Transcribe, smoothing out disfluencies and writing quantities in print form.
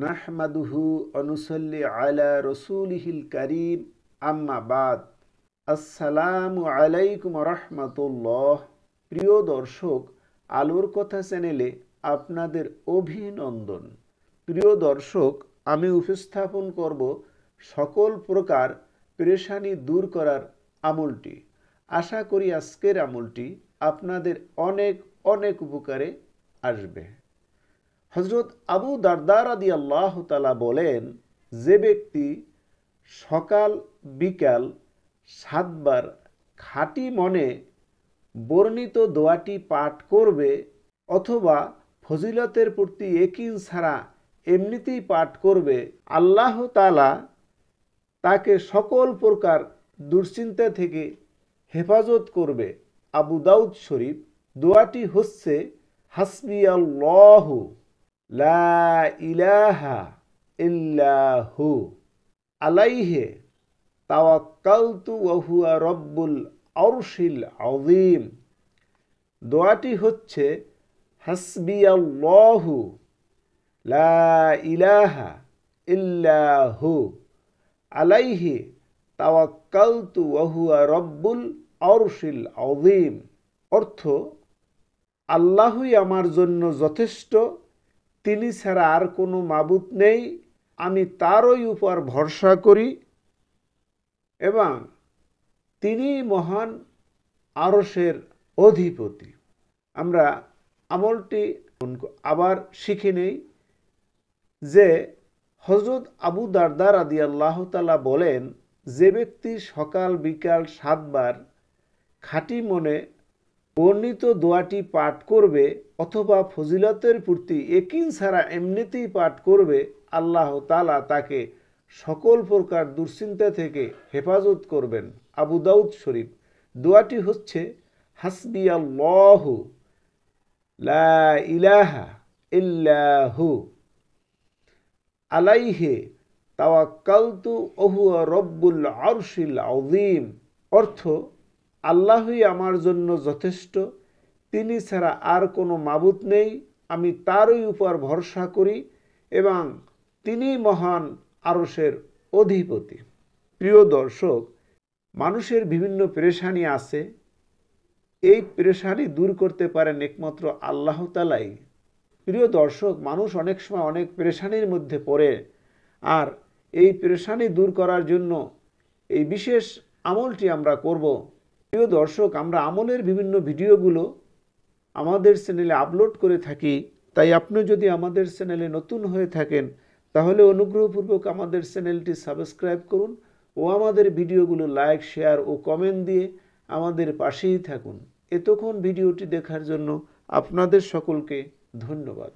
নাহমাদুহু ওয়া নুসাল্লি আলা রাসূলিহিল কারীম আম্মা বাদ। আসসালামু আলাইকুম ওয়া রাহমাতুল্লাহ। প্রিয় দর্শক, আলোর কথা চ্যানেলে আপনাদের অভিনন্দন। প্রিয় দর্শক, আমি উপস্থাপন করব সকল প্রকার পেরেশানি দূর করার আমলটি। আশা করি আজকের আমলটি আপনাদের অনেক অনেক উপকারে আসবে। হযরত আবু দারদা রাদিয়াল্লাহু তাআলা বলেন, যে ব্যক্তি সকাল বিকাল 7 বার খাঁটি মনে বর্ণিত দোয়াটি পাঠ করবে অথবা ফজিলতের প্রতি ইয়াকিন ছাড়া এমনিতেই পাঠ করবে, আল্লাহ তাআলা তাকে সকল প্রকার দুশ্চিন্তা থেকে হেফাজত করবে। আবু দাউদ শরীফ। দোয়াটি হচ্ছে হাসবিয়াল্লাহু লা ইলাহা ইল্লাহু আলাইহি তাওয়াক্কালতু ওয়া হুয়া রব্বুল আরশিল আযীম। দোয়াটি হচ্ছে হাসবিয়াল্লাহু লা ইলাহা ইল্লাহু আলাইহি তাওয়াক্কালতু ওয়া হুয়া রব্বুল আরশিল আযীম। অর্থ, আল্লাহই আমার জন্য যথেষ্ট, তিনি ছাড়া আর কোনো মাবুদ নেই, আমি তারই উপর ভরসা করি এবং তিনি মহান আরশের অধিপতি। আমরা আমলটি আবার শিখে নেই যে হযরত আবু দারদা রাদিয়াল্লাহু তাআলা বলেন, যে ব্যক্তি সকাল বিকাল 7 বার খাঁটি মনে বর্ণিত দোয়াটি পাঠ করবে অথবা ফজিলতের প্রতি ইয়াকিন ছাড়া এমনিতেই পাঠ করবে, আল্লাহ তাআলা তাকে সকল প্রকার দুশ্চিন্তা থেকে হেফাজত করবেন। আবু দাউদ শরীফ। দোয়াটি হচ্ছে হাসবিয়াল্লাহু লা ইলাহা ইল্লাহু আলাইহি তাওয়াক্কালতু ওয়া হুয়া রব্বুল আরশিল আযীম। অর্থ, আল্লাহই আমার জন্য যথেষ্ট, তিনি ছাড়া আর কোনো মাবুদ নেই, আমি তারই উপর ভরসা করি এবং তিনি মহান আরশের অধিপতি। প্রিয় দর্শক, মানুষের বিভিন্ন পেরেশানি আছে, এই পেরেশানি দূর করতে পারেন একমাত্র আল্লাহ তাআলাই। প্রিয় দর্শক, মানুষ অনেক সময় অনেক পেরেশানির মধ্যে পড়ে, আর এই পেরেশানি দূর করার জন্য এই বিশেষ আমলটি আমরা করব। প্রিয় দর্শক, আমরা আমলের বিভিন্ন ভিডিওগুলো আমাদের চ্যানেলে আপলোড করে থাকি, তাই আপনি যদি আমাদের চ্যানেলে নতুন হয়ে থাকেন তাহলে অনুগ্রহপূর্বক আমাদের চ্যানেলটি সাবস্ক্রাইব করুন ও আমাদের ভিডিওগুলো লাইক, শেয়ার ও কমেন্ট দিয়ে আমাদের পাশেই থাকুন। এতক্ষণ ভিডিওটি দেখার জন্য আপনাদের সকলকে ধন্যবাদ।